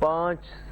5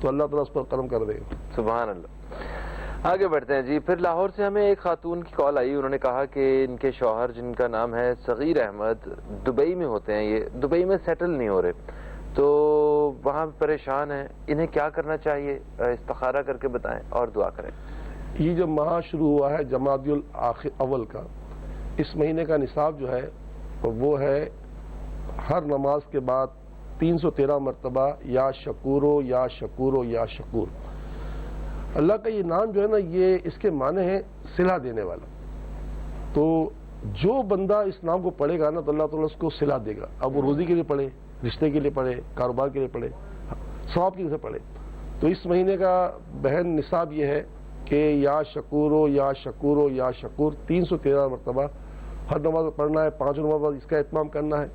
تو اللہ تعالیٰ اس پر کرم کر دے گا. سبحان اللہ. آگے بڑھتے ہیں جی. پھر لاہور سے ہمیں ایک خاتون کی کال آئی. انہوں نے کہا کہ ان کے شوہر جن کا نام ہے صغیر احمد دبئی میں ہوتے ہیں. یہ دبئی میں سیٹل نہیں ہو رہے تو وہاں پریشان ہیں. انہیں کیا کرنا چاہیے؟ استخارہ کر کے بتائیں اور دعا کریں. یہ جو ماہ شروع ہوا ہے جمادی الاول کا، اس مہینے کا نصاب جو ہے وہ ہے ہر نماز کے بعد 313 مرتبہ یا شکورو یا شکورو یا شکور. اللہ کا یہ نام جو ہے نا، یہ اس کے معنی ہے صلہ دینے والا. تو جو بندہ اس نام کو پڑھے گا نا تو اللہ تعالیٰ اس کو صلہ دے گا. اب وہ روزی کے لیے پڑھے، رشتے کے لیے پڑھے، کاروبار کے لیے پڑھے، ثواب کی وجہ سے پڑھے. تو اس مہینے کا بہن نصاب یہ ہے کہ یا شکورو یا شکورو یا شکور 313 مرتبہ ہر نماز پڑھنا ہے. 5 نماز اس کا اہتمام کرنا ہے.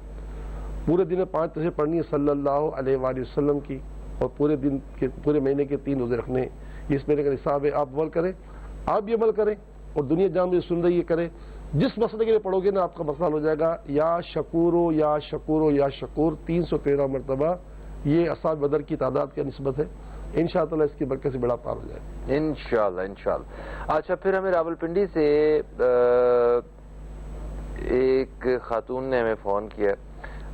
پورے دن میں 5 تصویر پڑھنی ہے صلی اللہ علیہ وآلہ وسلم کی، اور پورے مہینے کے 3 روزے رکھنے ہیں. یہ اس مہینے کا نصاب ہے. آپ عمل کریں، آپ بھی عمل کریں، اور دنیا جہاں بھی سن رہی ہے کریں. جس مسئلے کے لیے پڑھو گے نا آپ کا مسئلہ ہو جائے گا. یا شکورو یا شکورو یا شکور 313 مرتبہ. یہ اصحاب بدر کی تعداد کا نسبت ہے. انشاءاللہ اس کی برکت سے بڑا پار ہو جائے. انشاءاللہ انشاءاللہ. اچھا، پھر ہمیں راولپنڈی سے ایک خاتون نے ہمیں فون کیا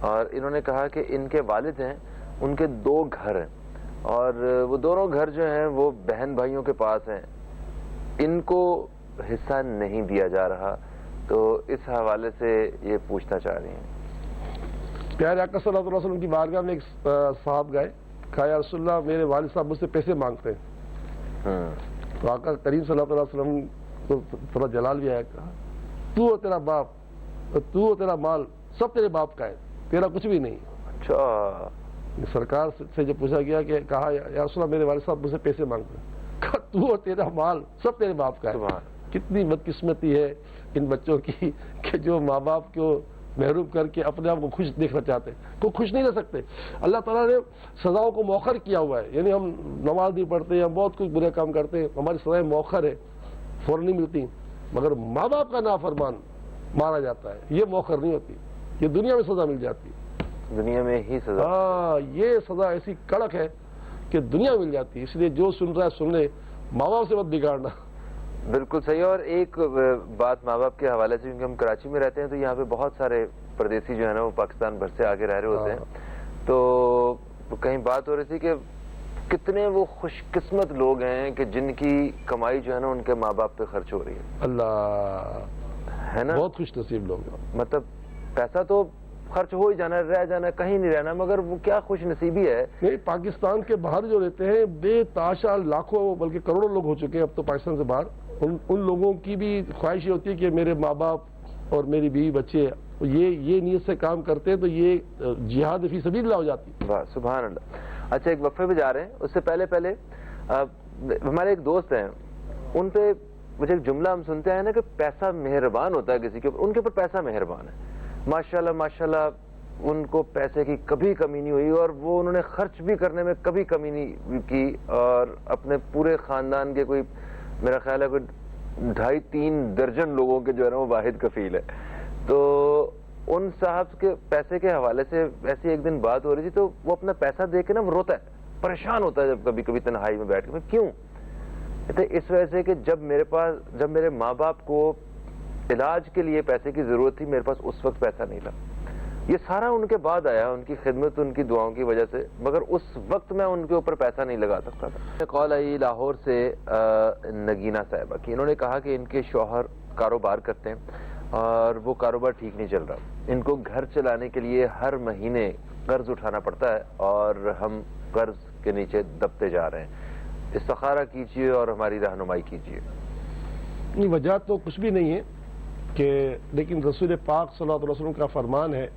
اور انہوں نے کہا کہ ان کے والد ہیں، ان کے 2 گھر ہیں اور وہ دونوں گھر جو ہیں وہ بہن بھائیوں کے پاس ہیں. ان کو حصہ نہیں دیا جا رہا، تو اس حوالے سے یہ پوچھنا چاہ رہی ہیں. پیارے آقا صلی اللہ علیہ وسلم کی بارگاہ میں ایک صاحب گئے، کہا یا رسول اللہ میرے والد صاحب مجھ سے پیسے مانگتے ہیں. تو آقا کریم صلی اللہ علیہ وسلم کو تھوڑا جلال بھی آیا، کہا تو اور تیرا باپ، تو اور تیرا مال سب تیرے باپ کا ہے، تیرا کچھ بھی نہیں. اچھا. سرکار سے جب پوچھا گیا کہ کہا یا رسول اللہ میرے والد صاحب مجھ سے پیسے مانگتے ہیں، کہا تو اور تیرا مال سب تیرے باپ کا ہے. کتنی بدقسمتی ہے ان بچوں کی کہ جو ماں باپ کو محروم کر کے اپنے آپ کو خوش دیکھنا چاہتے ہیں. تو خوش نہیں رہ سکتے. اللہ تعالیٰ نے سزاؤں کو مؤخر کیا ہوا ہے. یعنی ہم نماز نہیں پڑھتے، ہم بہت کچھ برے کام کرتے ہیں، ہماری سزائیں مؤخر ہے، فوراً نہیں ملتی. مگر ماں باپ کا نافرمان مارا جاتا ہے، یہ مؤخر نہیں ہوتی، یہ دنیا میں سزا مل جاتی ہے. دنیا میں ہی سزا. ہاں، یہ سزا ایسی کڑک ہے کہ دنیا مل جاتی ہے. اس لیے جو سن رہا ہے سن لے، ماں باپ سے مت بگاڑنا. بالکل صحیح. اور ایک بات ماں باپ کے حوالے سے، کیونکہ ہم کراچی میں رہتے ہیں تو یہاں پہ بہت سارے پردیسی جو ہے نا وہ پاکستان بھر سے آگے رہ رہے ہوتے ہیں. تو کہیں بات ہو رہی تھی کہ کتنے وہ خوش قسمت لوگ ہیں کہ جن کی کمائی جو ہے نا ان کے ماں باپ پہ خرچ ہو رہی ہے. اللہ ہے نا، بہت خوش نصیب لوگ ہیں. مطلب پیسہ تو خرچ ہو ہی جانا ہے، رہ جانا ہے، کہیں نہیں رہنا، مگر وہ کیا خوش نصیبی ہے. نہیں، پاکستان کے باہر جو رہتے ہیں بے تحاشا لاکھوں بلکہ کروڑوں لوگ ہو چکے ہیں اب تو پاکستان سے باہر. ان لوگوں کی بھی خواہش یہ ہوتی ہے کہ میرے ماں باپ اور میری بیوی بچے یہ نیت سے کام کرتے ہیں تو یہ جہاد فی سبیل اللہ ہو جاتی ہے. واہ سبحان اللہ. اچھا، ایک وقفے پہ جا رہے ہیں، اس سے پہلے ہمارے ایک دوست ہیں، ان پہ مجھے ایک جملہ ہم سنتے ہیں نا کہ پیسہ مہربان ہوتا ہے کسی کے اوپر. ان کے اوپر پیسہ مہربان ہے. ماشاءاللہ ماشاءاللہ، ان کو پیسے کی کبھی کمی نہیں ہوئی اور وہ انہوں نے خرچ بھی کرنے میں کبھی کمی نہیں کی، اور اپنے پورے خاندان کے کوئی میرا خیال ہے کوئی 2.5-3 درجن لوگوں کے جو ہے نا وہ واحد کفیل ہے. تو ان صاحب کے پیسے کے حوالے سے ایسی ایک دن بات ہو رہی تھی تو وہ اپنا پیسہ دیکھ کے نا وہ روتا ہے، پریشان ہوتا ہے جب کبھی کبھی تنہائی میں بیٹھ کے. میں کیوں؟ اس وجہ سے کہ جب میرے ماں باپ کو علاج کے لیے پیسے کی ضرورت تھی، میرے پاس اس وقت پیسہ نہیں تھا. یہ سارا ان کے بعد آیا، ان کی خدمت، ان کی دعاؤں کی وجہ سے، مگر اس وقت میں ان کے اوپر پیسہ نہیں لگا سکتا تھا. کال آئی لاہور سے نگینہ صاحبہ کی. انہوں نے کہا کہ ان کے شوہر کاروبار کرتے ہیں اور وہ کاروبار ٹھیک نہیں چل رہا. ان کو گھر چلانے کے لیے ہر مہینے قرض اٹھانا پڑتا ہے اور ہم قرض کے نیچے دبتے جا رہے ہیں. استخارہ کیجیے اور ہماری رہنمائی کیجیے. وجہ تو کچھ بھی نہیں ہے کہ، لیکن رسول پاک صلی اللہ علیہ وسلم کا فرمان ہے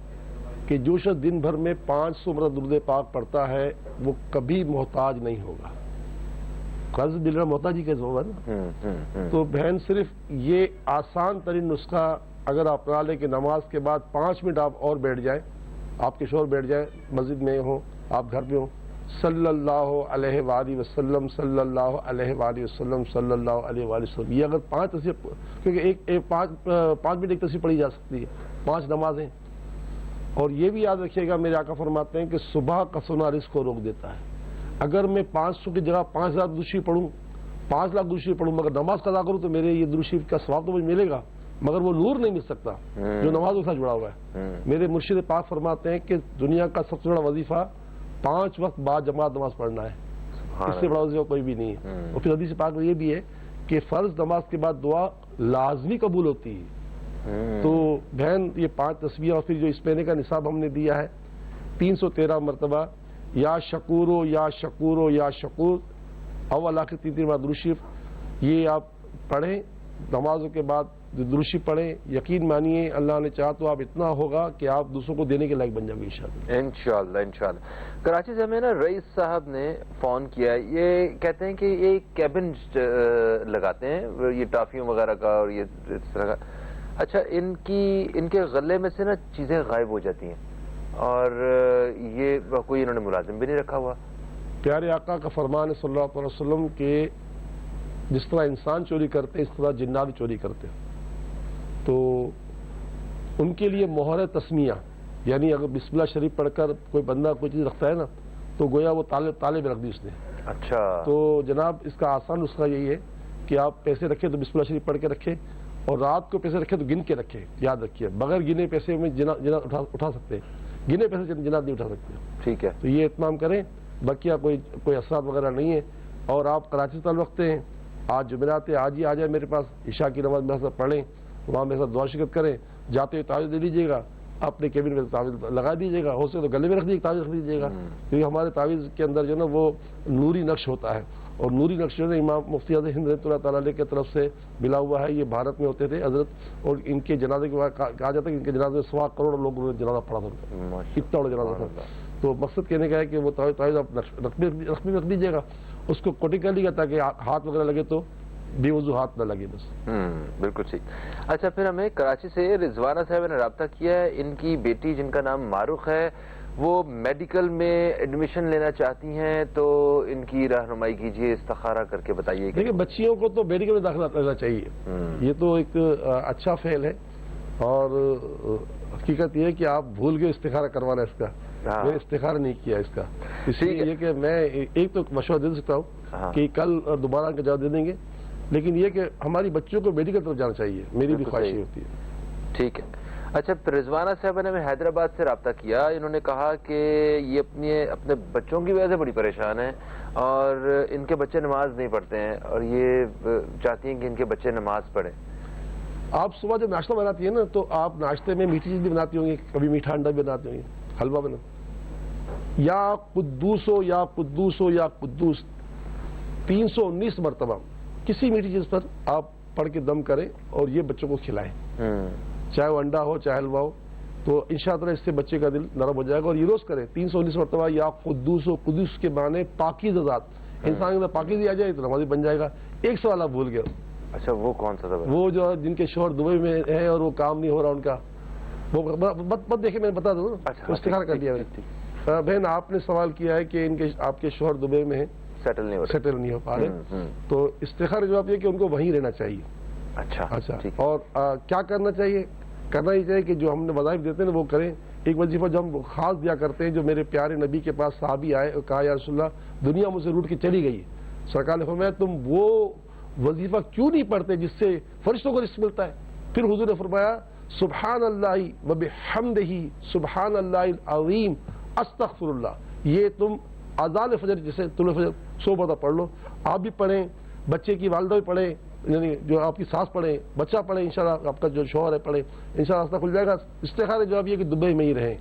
کہ جو شخص دن بھر میں 500 مرتبہ درود پاک پڑھتا ہے وہ کبھی محتاج نہیں ہوگا. قرض دل رہا محتاجی کیسے ہوگا نا. تو بہن صرف یہ آسان ترین نسخہ اگر آپ اپنا لیں کہ نماز کے بعد 5 منٹ آپ اور بیٹھ جائیں، آپ کے شوہر بیٹھ جائیں، مسجد میں ہوں، آپ گھر پہ ہوں، صلی اللہ علیہ وآلہ وسلم صلی اللہ علیہ وآلہ وسلم صلی اللہ علیہ وآلہ وسلم. یہ اگر 5 تصویر، کیونکہ 5 منٹ ایک تصویر پڑھی جا سکتی ہے، 5 نمازیں. اور یہ بھی یاد رکھیے گا، میرے آقا فرماتے ہیں کہ صبح کا سونا رزق کو روک دیتا ہے. اگر میں 500 کی جگہ 5000 درود شریف پڑھوں، 5 لاکھ درود شریف پڑھوں، مگر نماز قضا کروں تو میرے یہ درود شریف کا ثواب تو مجھے ملے گا، مگر وہ نور نہیں مل سکتا جو نماز کے ساتھ جڑا ہوا ہے۔ میرے مرشد پاک فرماتے ہیں کہ دنیا کا سب سے بڑا وظیفہ 5 وقت بعد جماعت نماز پڑھنا ہے، اس سے بڑا وظیفہ کوئی بھی نہیں ہے۔ اور پھر حدیث پاک میں یہ بھی ہے کہ فرض نماز کے بعد دعا لازمی قبول ہوتی ہے۔ تو بہن یہ 5 تسبیح اور پھر جو اس مہینے کا نصاب ہم نے دیا ہے 313 مرتبہ یا شکورو یا شکورو یا شکور اول آخر 3 بار درود شریف، یہ آپ پڑھیں نمازوں کے بعد درود شریف پڑھیں، یقین مانیے اللہ نے چاہا تو آپ اتنا ہوگا کہ آپ دوسروں کو دینے کے لائق بن جائیں گے انشاءاللہ۔ انشاءاللہ۔ کراچی سے ہمیں نا رئیس صاحب نے فون کیا، یہ کہتے ہیں کہ یہ کیبن لگاتے ہیں یہ ٹافیوں وغیرہ کا اور یہ اس طرح کا، اچھا ان کے غلے میں سے نا چیزیں غائب ہو جاتی ہیں اور یہ کوئی انہوں نے ملازم بھی نہیں رکھا ہوا۔ پیارے آقا کا فرمان ہے صلی اللہ علیہ وسلم کہ جس طرح انسان چوری کرتے اس طرح جنات بھی چوری کرتے، تو ان کے لیے مہر تسمیہ، یعنی اگر بسم اللہ شریف پڑھ کر کوئی بندہ کوئی چیز رکھتا ہے نا تو گویا وہ تالے میں رکھ دی اس نے۔ اچھا، تو جناب اس کا آسان نسخہ یہی ہے کہ آپ پیسے رکھیں تو بسم اللہ شریف پڑھ کے رکھیں، اور رات کو پیسے رکھیں تو گن کے رکھیں، یاد رکھیے بغیر گنے پیسے میں جنات اٹھا سکتے ہیں، گنے پیسے جنات نہیں اٹھا سکتے۔ ٹھیک ہے، تو یہ اہتمام کریں، باقی کوئی اثرات وغیرہ نہیں ہے۔ اور آپ کراچی سے تعلق رکھتے ہیں، آج جمعرات ہے، آج ہی آ جائیں میرے پاس، عشاء کی نماز میرے ساتھ پڑھیں، وہاں میرے ساتھ دعا شرکت کریں، جاتے ہوئے تعویذ دے لیجیے گا، اپنے کیبن میں تعویذ لگا دیجیے گا، ہو سکے تو گلے میں رکھ دیجیے، تعویذ رکھ دیجیے گا، کیونکہ ہمارے تعویذ کے اندر جو ہے نا وہ نوری نقش ہوتا ہے، اور نوری نقش جو ہے امام مفتی اعظم ہند رحمۃ اللہ تعالیٰ علیہ کی طرف سے ملا ہوا ہے۔ یہ بھارت میں ہوتے تھے حضرت، اور ان کے جنازے کے بعد کہا جاتا ہے کہ ان کے جنازے میں 1.25 کروڑ لوگوں نے جنازہ پڑھا تھا، اتنا بڑا جنازہ تھا۔ تو مقصد کہنے کا ہے کہ وہ تعویذ آپ رقمی رکھ دیجیے گا، اس کو کوٹی کر لیجیے گا تاکہ ہاتھ وغیرہ لگے تو بے وضو ہاتھ نہ لگے بس۔ بالکل ٹھیک۔ اچھا، پھر ہمیں کراچی سے رضوانہ صاحب نے رابطہ کیا ہے، ان کی بیٹی جن کا نام معروف ہے وہ میڈیکل میں ایڈمیشن لینا چاہتی ہیں، تو ان کی رہنمائی کیجیے، استخارہ کر کے بتائیے۔ دیکھیں بچیوں کو تو میڈیکل میں داخلہ لینا چاہیے، یہ تو ایک اچھا فعل ہے، اور حقیقت یہ ہے کہ آپ بھول گئے استخارہ کروانا اس کا، میں نے استخارہ نہیں کیا اس کا، اس لیے یہ کہ میں ایک تو مشورہ دے سکتا ہوں کہ کل دوبارہ کا جواب دے دیں گے، لیکن یہ کہ ہماری بچوں کو میڈیکل طرف جانا چاہیے، میری بھی خواہش ہوتی ہے۔ ٹھیک ہے۔ اچھا، رضوانہ صاحبہ نے ہمیں حیدرآباد سے رابطہ کیا، انہوں نے کہا کہ یہ اپنے بچوں کی وجہ سے بڑی پریشان ہیں، اور ان کے بچے نماز نہیں پڑھتے ہیں، اور یہ چاہتی ہیں کہ ان کے بچے نماز پڑھیں۔ آپ صبح جب ناشتہ بناتی ہیں نا تو آپ ناشتے میں میٹھی چیز بھی بناتی ہوں گی، کبھی میٹھا انڈا بھی بناتی ہوں گی، حلوہ بنا، یا قدوس ہو یا قدوس ہو یا قدوس 319 مرتبہ کسی میٹھی چیز پر آپ پڑھ کے دم کریں اور یہ بچوں کو کھلائیں، چاہے وہ انڈا ہو چاہے حلوہ ہو، تو انشاءاللہ اس سے بچے کا دل نرم ہو جائے گا۔ اور یہ روز کریں 319 مرتبہ یا قدوس ہو، قدوس کے معنی پاکیزہ ذات، انسان کے اندر پاکیزگی آ جائے تو نمازی بن جائے گا۔ ایک سوال آپ بھول گئے، اچھا وہ کون سا تھا؟ وہ جو جن کے شوہر دبئی میں ہے اور وہ کام نہیں ہو رہا ان کا، وہ مت دیکھیں، میں بتا دوں، استخارہ کر لیا بہن آپ نے سوال کیا ہے کہ آپ کے شوہر دبئی میں ہیں، سیٹل نہیں ہو پا رہے، تو استخارہ جواب یہ کہ ان کو وہیں رہنا چاہیے۔ اچھا، اور کیا کرنا چاہیے؟ کرنا ہی چاہیے کہ جو ہم نے وظائف دیتے ہیں نا وہ کریں۔ ایک وظیفہ جو ہم خاص دیا کرتے ہیں، جو میرے پیارے نبی کے پاس صحابی آئے اور کہا یا رسول اللہ دنیا مجھ سے روٹ کے چلی گئی، سرکار نے فرمایا تم وہ وظیفہ کیوں نہیں پڑھتے جس سے فرشتوں کو رزق ملتا ہے؟ پھر حضور نے فرمایا سبحان اللہ و بحمدہ سبحان اللہ العظیم استغفر اللہ، یہ تم اذان فجر جیسے طلوع فجر 100 مرتبہ پڑھ لو، آپ بھی پڑھیں، بچے کی والدہ بھی پڑھیں، یعنی جو آپ کی ساس پڑھیں، بچہ پڑھیں، انشاءاللہ آپ کا جو شوہر ہے پڑھیں، انشاءاللہ راستہ کھل جائے گا۔ استخارہ جواب یہ کہ دبئی میں ہی رہیں۔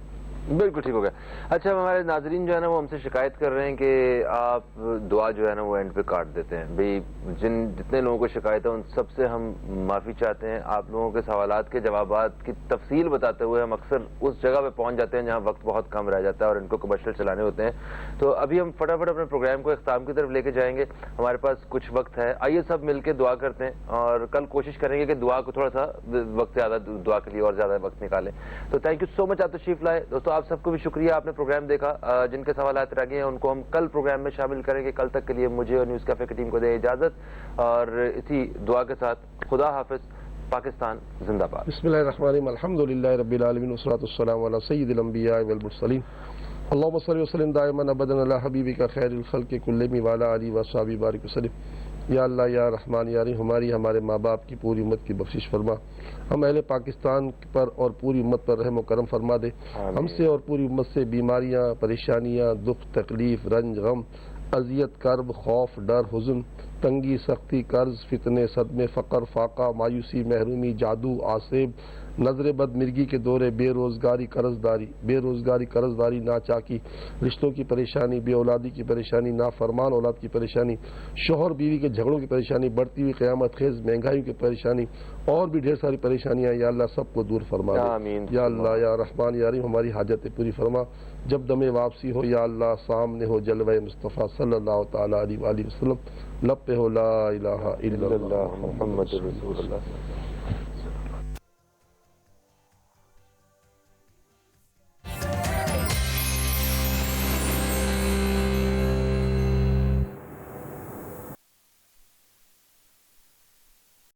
بالکل ٹھیک ہو گیا۔ اچھا، ہمارے ناظرین جو ہے نا وہ ہم سے شکایت کر رہے ہیں کہ آپ دعا جو ہے نا وہ اینڈ پہ کاٹ دیتے ہیں۔ بھئی جتنے لوگوں کو شکایت ہے ان سب سے ہم معافی چاہتے ہیں۔ آپ لوگوں کے سوالات کے جوابات کی تفصیل بتاتے ہوئے ہم اکثر اس جگہ پہ پہنچ جاتے ہیں جہاں وقت بہت کم رہ جاتا ہے اور ان کو کمرشل چلانے ہوتے ہیں، تو ابھی ہم فٹافٹ اپنے پروگرام کو اختتام کی طرف لے کے جائیں گے۔ ہمارے پاس کچھ وقت ہے، آئیے سب مل کے دعا کرتے ہیں، اور کل کوشش کریں گے کہ دعا کو تھوڑا سا وقت زیادہ دعا کے لیے اور زیادہ وقت نکالیں۔ تو تھینک یو سو مچ، آپ تشریف لائے دوستوں، آپ سب کو بھی شکریہ، آپ نے پروگرام دیکھا۔ جن کے سوالات رہ گئے ہیں ان کو ہم کل پروگرام میں شامل کریں گے۔ کل تک کے لیے مجھے اور نیوز کیفے کی ٹیم کو دیں اجازت، اور اسی دعا کے ساتھ خدا حافظ، پاکستان زندہ باد۔ بسم اللہ الرحمن الرحیم، الحمد للہ رب العالمین والصلاۃ والسلام علی سید الانبیاء والمرسلین اللهم صل وسلم دائما ابدا علی حبیبک خیر الخلق کلہم وعلی آلہ وصحبہ بارک وسلم۔ یا اللہ یا رحمان یا رحیم ہمارے ماں باپ کی پوری امت کی بخشش فرما، ہم اہل پاکستان پر اور پوری امت پر رحم و کرم فرما دے، ہم سے اور پوری امت سے بیماریاں، پریشانیاں، دکھ، تکلیف، رنج، غم، اذیت، کرب، خوف، ڈر، حزن، تنگی، سختی، قرض، فتنے، صدمے، فقر، فاقہ، مایوسی، محرومی، جادو، آسیب، نظر بد، مرگی کے دورے، بے روزگاری، قرض داری، ناچاکی، رشتوں کی پریشانی، بے اولادی کی پریشانی، نافرمان اولاد کی پریشانی، شوہر بیوی کے جھگڑوں کی پریشانی، بڑھتی ہوئی قیامت خیز مہنگائیوں کی پریشانی اور بھی ڈھیر ساری پریشانیاں، یا اللہ سب کو دور فرما دے۔ آمین۔ یا اللہ یا رحمان یا رحیم ہماری حاجتیں پوری فرما، جب دم واپسی ہو یا اللہ سامنے ہو جلوہ مصطفیٰ صلی اللہ تعالی علیہ وآلہ وسلم، لب پہ ہو لا الہ الا اللہ محمد رسول اللہ۔